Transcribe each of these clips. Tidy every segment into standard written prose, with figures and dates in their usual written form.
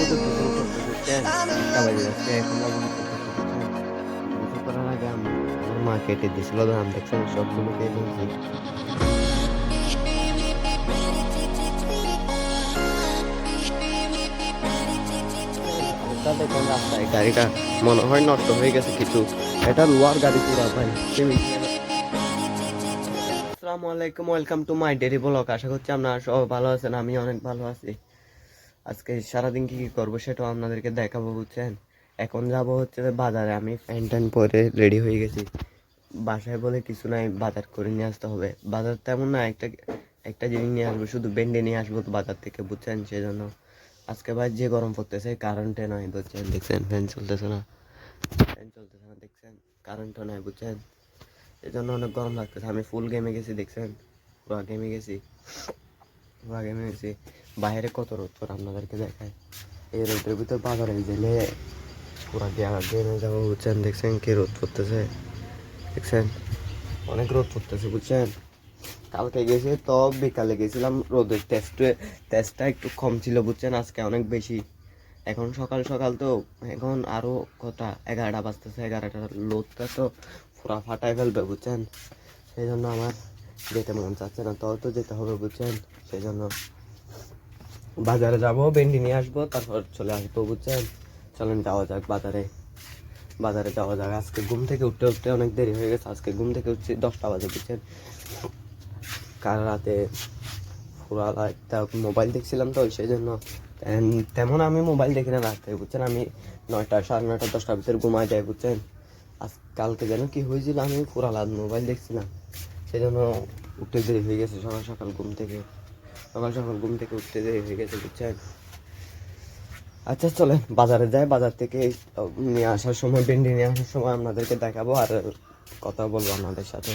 গোসল টোসল করতে বুঝছেন, 1টা বাজে যাচ্ছে, এখন যাবো গোসল করতে বুঝছেন। গোসল করার আগে আমার মা কেটে দিয়েছিল ধান, দেখছেন সবগুলো খেয়ে ফেলছি। রাস্তা দেখেন, রাস্তায় গাড়িটা মনে হয় নষ্ট হয়ে গেছে কিছু। এটা লোয়ার গাড়ি পুরা ভাই। আসসালামু আলাইকুম, welcome to my daily blog. আশা করছি আপনারা সবাই ভালো আছেন, আমি অনেক ভালো আছি। আজকে সারাদিন কি কি করবো সেটাও আপনাদেরকে দেখাবো বুঝছেন। এখন যাব হচ্ছে যে বাজারে, আমি প্যান্ট ট্যান্ট পরে রেডি হয়ে গেছি। বাসায় বলে কিছু নাই, বাজার করে নিয়ে আসতে হবে। বাজার তেমন না, একটা একটা জিনিস নিয়ে আসবো, শুধু বেন্ডে নিয়ে আসবো তো বাজার থেকে বুঝছেন। সেই জন্য আজকে ভাই যে গরম পড়তেছে, কারেন্টে নাই বুঝছেন, দেখছেন ফ্যান চলতেছে না, ফ্যান চলতেছে না দেখছেন, কারেন্টও নাই বুঝছেন। এই জন্য অনেক গরম লাগতেছে। আমি ফুল গেমে গেছি দেখছেন, পুরা গেমে গেছি, পুরা গেমে গেছি। বাইরে কত রোদ করে আপনাদেরকে দেখায়, এই রোদের ভিতর বাজারে গেলে পুরা গেমে যাবো বুঝছেন। দেখছেন কি রোদ পড়তেছে, দেখছেন অনেক রোদ পড়তেছে বুঝছেন। কালকে গেছি তো বিকালে গেছিলাম, রোদের টেস্টটা একটু কম ছিল বুঝছেন, আজকে অনেক বেশি। এখন সকাল সকাল তো, এখন আরো কটা 11টা বাজতেছে, 11টা লোদটা তো পুরা ফাটাই ফেলবে বুঝছেন। সেই জন্য আমার যেতে মন চাচ্ছে না, তো যেতে হবে বুঝছেন। সেই জন্য বাজারে যাবো, ভেন্ডি নিয়ে আসবো, তারপর চলে আসবো বুঝছেন। চলেন যাওয়া যাক বাজারে, বাজারে যাওয়া যাক। আজকে ঘুম থেকে উঠতে উঠতে অনেক দেরি হয়ে গেছে, আজকে ঘুম থেকে উঠছি 10টা বাজে বুঝছেন। কাল রাতে পুরা একটা মোবাইল দেখছিলাম তো, সেই জন্য তেমন আমি মোবাইল দেখি না রাতে বুঝছেন। আমি 9টা, 9:30, 10টার ভিতরে ঘুমায় যাই বুঝছেন। আজ কালকে যেন কি হয়েছিল, আমি পুরা রাত মোবাইল দেখছিলাম, সেই জন্য উঠতে দেরি হয়ে গেছে। সকাল সকাল ঘুম থেকে উঠতে দেরি হয়ে গেছে বুঝছেন। আচ্ছা চলেন বাজারে যাই, বাজার থেকে নিয়ে আসার সময়, ভেন্ডি নিয়ে আসার সময় আপনাদেরকে দেখাবো আর কথা বলবো আপনাদের সাথে।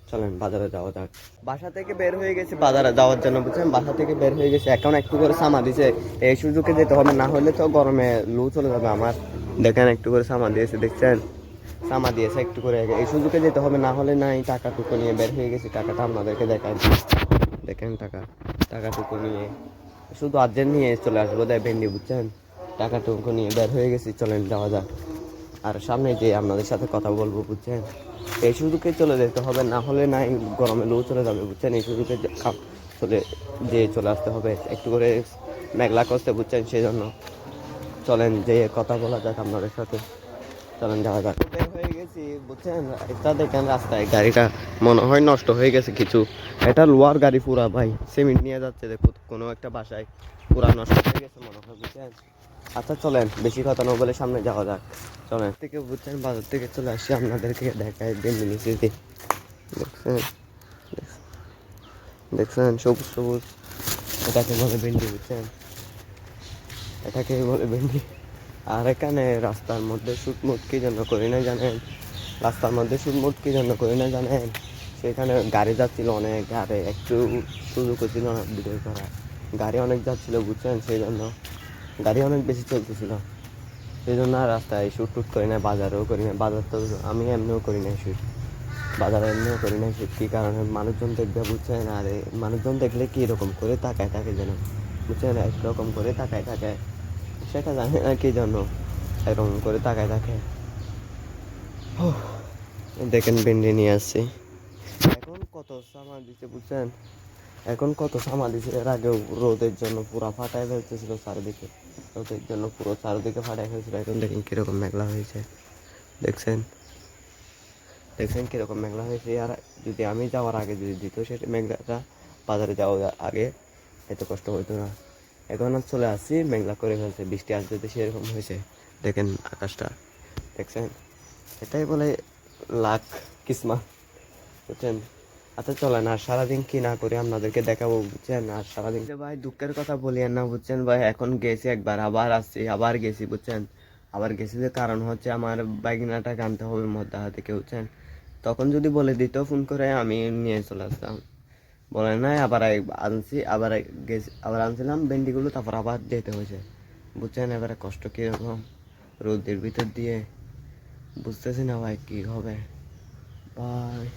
চলেন বাজারে যাওয়া যাক। বাসা থেকে বের হয়ে গেছি বাজারে যাওয়ার জন্য বুঝছেন, বাসা থেকে বের হয়ে গেছি। এখন একটু করে সামা দিছে, এই সুযোগে যেতে হবে, না হলে তো গরমে লু চলে যাবে আমার। দেখেন একটু করে সামা দিয়েছে দেখছেন, সামা দিয়েছে একটু করে, এই সুযোগে যেতে হবে, না হলে নাই। টাকাটুকু নিয়ে বের হয়ে গেছি, টাকাটা আপনাদেরকে দেখাই দিই। দেখেন টাকাটুকু নিয়ে শুধু আর্জেন্ট নিয়ে চলে আসবো, দেয় ভেন্ডি বুঝছেন। টাকাটুকু নিয়ে বের হয়ে গেছি, চলেন যাওয়া যাক। আর সামনে যে আপনাদের সাথে কথা বলবো বুঝছেন, এই সুযোগে চলে যেতে হবে, না হলে নাই গরমে লু চলে যাবে বুঝছেন। এই সুযোগে চলে আসতে হবে, একটু করে মেঘলা করতে বুঝছেন। সেই জন্য চলেন যে কথা বলা যাক আপনাদের সাথে, চলেন যাওয়া যাক। বের হয়ে গেছি বুঝছেন, এটা দেখেন রাস্তায় গাড়িটা মনে হয় নষ্ট হয়ে গেছে কিছু। এটা লোয়ার গাড়ি পুরা ভাই, সিমেন্ট নিয়ে যাচ্ছে দেখো কোনো একটা বাসায়, পুরা নষ্ট হয়ে গেছে মনে হয় বুঝছেন। আচ্ছা চলেন বেশি কথা না বলে সামনে যাওয়া যাক, চলেন। থেকে বুঝছেন বাজার থেকে চলে আসি, আপনাদেরকে দেখায় ভেন্ডি নিচে দেখছেন, দেখছেন সবুজ সবুজ, এটাকে বলে ভেন্ডি বুঝছেন, এটাকে বলে ভেন্ডি। আর এখানে রাস্তার মধ্যে শুটমুট কি জন্য করি না জানেন, রাস্তার মধ্যে শুটমুট কি জন্য করি না জানেন, সেখানে গাড়ি যাচ্ছিল অনেক, আর একটু সুযোগ ছিল না ভিডিও করা, গাড়ি অনেক যাচ্ছিল বুঝছেন। সেই জন্য গাড়ি অনেক বেশি চলতেছিল, সেই জন্য আর রাস্তায় শুট টুট করি না, বাজারেও করি না। বাজার তো আমি এমনিও করি না শুট, বাজারে এমনিও করি না শুট। কী কারণে, মানুষজন দেখবে বুঝছেন, আর মানুষজন দেখলে কী রকম করে তাকায় থাকে যেন বুঝছেন, একরকম করে তাকায় থাকে, সেটা জানি না কি জন্য এরকম করে তাকায় থাকে। দেখেন ভেন্ডি নিয়ে আসছি, এখন কত সামাল দিচ্ছে বুঝছেন, এখন কত সামাল দিচ্ছে। এর আগেও রোদের জন্য পুরা ফাটাই ফেলতেছিল চারিদিকে, রোদের জন্য পুরো চারিদিকে ফাটাই ফেলছিল। এখন দেখেন কিরকম মেঘলা হয়েছে, দেখছেন, দেখছেন কিরকম মেঘলা হয়েছে। আর যদি আমি যাওয়ার আগে যদি দিত সেটা মেঘলাটা, বাজারে যাওয়ার আগে এত কষ্ট হইতো না। এখন আর চলে আসছি, মেঘলা করে ফেলছে, বৃষ্টি আসতে সেরকম হয়েছে। দেখেন আকাশটা, দেখছেন, এটাই বলে লাখ কিসমত বুঝছেন। আচ্ছা চলেন আর সারাদিন কি না করি আপনাদেরকে দেখাবো বুঝছেন। আর সারাদিন ভাই দুঃখের কথা বলিয়েন না বুঝছেন ভাই, এখন গেছি একবার, আবার আসছি, আবার গেছি বুঝছেন। আবার গেছি যে কারণ হচ্ছে আমার বাইকিনাটা আনতে হবে মধ্যহাতে থেকে বুঝছেন। তখন যদি বলে দিত ফোন করে, আমি নিয়ে চলে আসতাম, বলে নাই। আবার আনছি, আবার গেছি, আবার আনছিলাম ভেন্ডিগুলো, তারপর আবার যেতে হয়েছে বুঝছেন। এবারে কষ্ট কীরকম রোদের ভিতর দিয়ে, বুঝতেছি না ভাই কি হবে ভাই।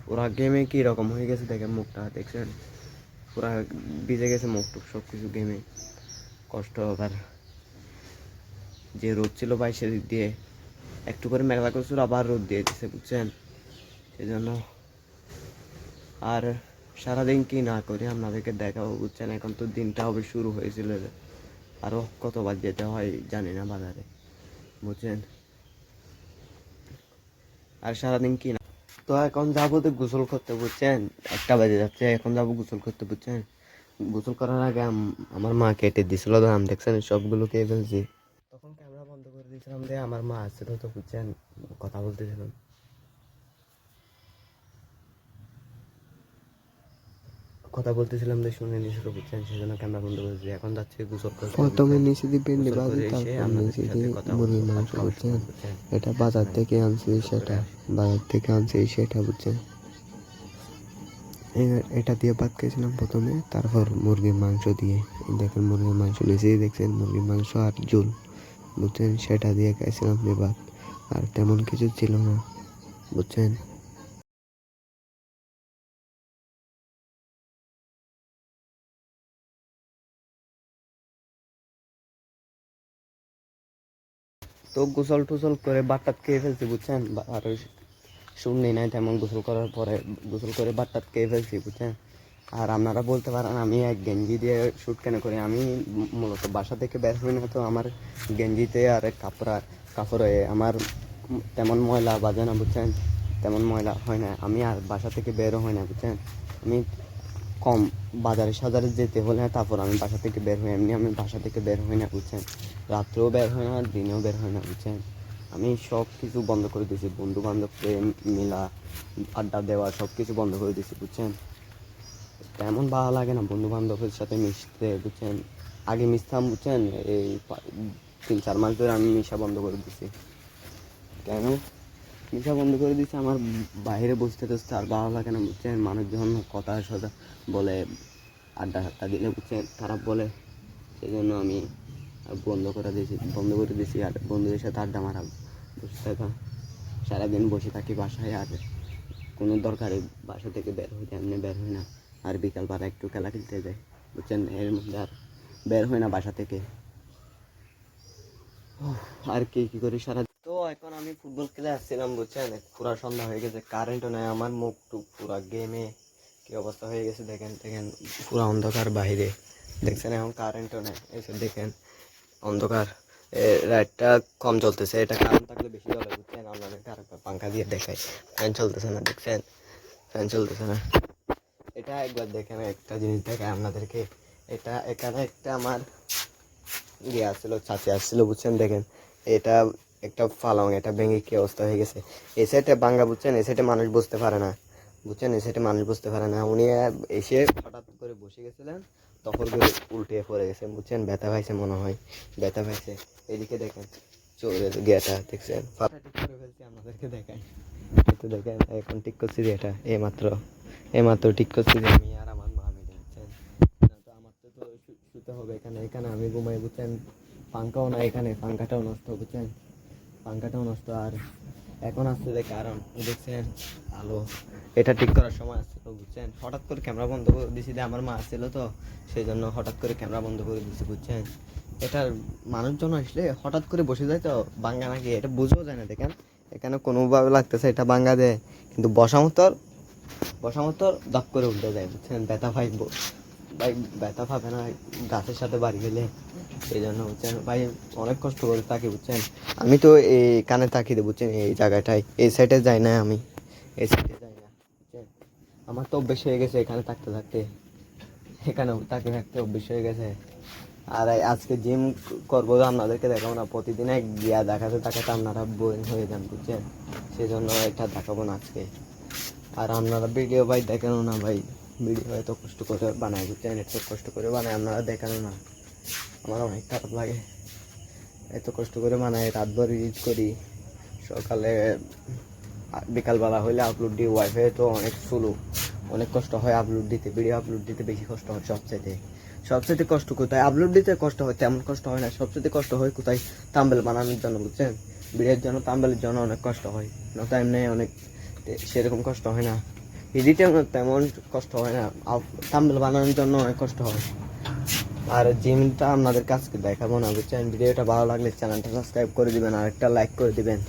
পুরা গেমে কি রকম হয়ে গেছে দেখেন, মুখটা দেখছেন পুরা ভিজে গেছে মুখ টুক সব কিছু গেমে, কষ্ট আবার যে রোদ ছিল ভাই সেদিক দিয়ে একটু করে মেঘলা করছিল, আবার রোদ দিয়ে দিছে বুঝছেন। সেই জন্য আর সারাদিন কি না করি আপনাদেরকে দেখাবো বুঝছেন। এখন তো দিনটা হবে শুরু হয়েছিল, আরও কতবার যেতে হয় জানি না বাজারে বুঝছেন। আর সারাদিন কি না, তো এখন যাবো তো গোসল করতে বুঝছেন, 1টা বাজে যাচ্ছে, এখন যাবো গোসল করতে বুঝছেন। গোসল করার আগে আমার মা কেটে দিছিল আম, দেখছেন সবগুলো খেয়ে ফেলছি। তখন ক্যামেরা বন্ধ করে দিয়েছিলাম যে আমার মা আসছিল তো বুঝছেন, কথা বলতেছিলাম, যে শুনে নিয়েছিল বুঝছেন, সেজন্য ক্যামেরা বন্ধ করে দিয়েছি। এখন যাচ্ছে গোসল করতে। প্রথমে নিচে দিয়ে ভেন্ডি ভাজি, তারপর নিচে দিয়ে মুরগির মাংস বুঝছেন। এটা বাজার থেকে আনছি সেটা বুঝছেন। এটা দিয়ে ভাত খেয়েছিলাম প্রথমে, তারপর মুরগির মাংস দিয়ে, দেখেন মুরগির মাংস নিচেই দেখছেন মুরগির মাংস আর ঝোল বুঝছেন, সেটা দিয়ে খাইছিলাম যে ভাত। আর তেমন কিছু ছিল না বুঝছেন। তো গোসল টোসল করে ভাত খেয়ে ফেলছি বুঝছেন। আর শুননি নাই তেমন গোসল করার পরে, গোসল করে ভাত খেয়ে ফেলছি বুঝছেন। আর আপনারা বলতে পারেন আমি এক গেঞ্জি দিয়ে শ্যুট কেন করি, আমি মূলত বাসা থেকে বের হই না, তো আমার গেঞ্জিতে আর কাপড়ে আমার তেমন ময়লা বাজে না বুঝছেন, তেমন ময়লা হয় না। আমি আর বাসা থেকে বেরও হয় না বুঝছেন। আমি কম বাজারে সাজারে যেতে হলে তারপর আমি বাসা থেকে বের হই, এমনি আমি বাসা থেকে বের হই না বুঝছেন। রাত্রেও বের হয় না, দিনেও বের হয় না বুঝছেন। আমি সব কিছু বন্ধ করে দিয়েছি, বন্ধু বান্ধব মিলা আড্ডা দেওয়া সব কিছু বন্ধ করে দিয়েছি বুঝছেন। তেমন ভালো লাগে না বন্ধু বান্ধবের সাথে মিশতে বুঝছেন। আগে মিশতাম বুঝছেন, এই 3-4 মাস ধরে আমি মিশা বন্ধ করে দিছি। কেন মিশা বন্ধ করে দিচ্ছি, আমার বাইরে বসতে টসতে আর ভালো লাগে না বুঝছেন। মানুষজন কথা সদা বলে, আড্ডা হাড্ডা দিলে বুঝছেন খারাপ বলে, সেই জন্য আমি বন্ধ করে দিয়েছি। আর বন্ধুদের সাথে আড্ডা মারা, বসে থাকা, সারাদিন বসে থাকি বাসায়, আর কোনো দরকারে বাসা থেকে বের হইতে এমনি বের হয় না। আর বিকালবেলা একটু খেলা খেলতে যায় বুঝছেন, এর মধ্যে আর বের হয় না বাসা থেকে। আর কি কি করি সারা। তো এখন আমি ফুটবল খেলে আসছিলাম বুঝছেন, পুরা সন্ধ্যা হয়ে গেছে, কারেন্টও নেই, আমার মুখ টুক পুরা গেমে কি অবস্থা হয়ে গেছে দেখেন, পুরা অন্ধকার বাইরে দেখছেন, এখন কারেন্টও নেই, এসে দেখেন অন্ধকার। লাইটটা কম চলতেছে, এটা কারেন্ট থাকলে বেশি জ্বলে বুঝছেন। আপনাদেরকে আরেকবার পাঙ্খা দিয়ে দেখাই, ফ্যান চলতেছে না দেখছেন, ফ্যান চলতেছে না। এটা একবার দেখেন, একটা জিনিস দেখায় আপনাদেরকে। এটা এখানে একটা আমার আসছিল, চাচি আসছিল বুঝছেন, দেখেন এটা একটা পালং, এটা ভেঙে কি অবস্থা হয়ে গেছে। এই সাইডে ভাঙ্গা বুঝছেন, এই সাইডে মানুষ বসতে পারে না বুঝছেন, এই সাইডে মানুষ বসতে পারে না। উনি এসে হঠাৎ করে বসে গেছিলেন, তখন করে উল্টে পড়ে গেছে বুঝছেন, ব্যথা পাইছে মনে হয়, ব্যথা পাইছে। এদিকে দেখেন চোরের গেটা দেখছেন, ঠিক করে ফেলছি, আপনাদেরকে দেখাই একটু দেখেন। এখন ঠিক করছি যে এটা এইমাত্র ঠিক করছি যে আমি আর আমার মা মিলে বুঝছেন। তো আমার তো শুতে হবে এখানে, এখানে আমি ঘুমাই বুঝছেন। পাঙ্খাও না এখানে, পাঙ্খাটাও নষ্ট বুঝছেন, পাঙ্খাটাও নষ্ট। আর এখন আসছে যে কারণ দেখছেন আলো, এটা ঠিক করার সময় আসছিল বুঝছেন। হঠাৎ করে ক্যামেরা বন্ধ করে দিয়েছি, আমার মা আসছিল তো সেই জন্য হঠাৎ করে ক্যামেরা বন্ধ করে দিয়েছি বুঝছেন। এটার মানুষজন আসলে হঠাৎ করে বসে যায় তো, বাঙ্গা নাকি এটা বুঝেও যায় না। দেখেন এখানে কোনোভাবে লাগতেছে এটা বাঙ্গা দেয়, কিন্তু বসামতর দাপ করে উল্টে যায় বুঝছেন। ব্যথা ভাই ব্যথা পাবে না গাছের সাথে বাড়ি গেলে, এই জন্য বুঝছেন ভাই অনেক কষ্ট করে থাকি বুঝছেন। আমি তো এই কানে তাকিয়ে দেবো বুঝছেন, এই জায়গাটায়, এই সাইডে যাই না আমি, এই সাইডে যাই না বুঝছেন। আমার তো অভ্যেস হয়ে গেছে এখানে থাকতে থাকতে, এখানেও তাকিয়ে থাকতে অভ্যেস হয়ে গেছে। আর আজকে জিম করবো, আপনাদেরকে দেখাবো না, প্রতিদিন গিয়া দেখাতে আপনারা বোরিং হয়ে যান বুঝছেন, সেই জন্য এটা দেখাবো না আজকে। আর আপনারা ভিডিও ভাই দেখানো না ভাই, ভিডিও এত কষ্ট করে বানায় বুঝছেন, এত কষ্ট করে বানায়, আপনারা দেখানো না, আমার অনেক খারাপ লাগে। এত কষ্ট করে বানাই, রাতভর ইউজ করি, সকালে বিকালবেলা হইলে আপলোড দিই, ওয়াইফাই তো অনেক স্লো, অনেক কষ্ট হয় আপলোড দিতে, ভিডিও আপলোড দিতে বেশি কষ্ট হয় সবচেয়ে কষ্ট কোথায়, আপলোড দিতে কষ্ট হয়, তেমন কষ্ট হয় না। সবচেয়ে কষ্ট হয় কোথায়, থাম্বনেল বানানোর জন্য বুঝছেন, ভিডিওর জন্য থাম্বনেলের জন্য অনেক কষ্ট হয়, নয়তো এমনি অনেক সেরকম কষ্ট হয় না। এডিটে তেমন কষ্ট হয় না, থাম্বনেল বানানোর জন্য অনেক কষ্ট হয়। আর জিমটা আপনাদের কাছকে দেখাবো না, বুঝছেন? ভিডিওটা ভালো লাগলে চ্যানেলটা সাবস্ক্রাইব করে দিবেন আর একটা লাইক করে দিবেন।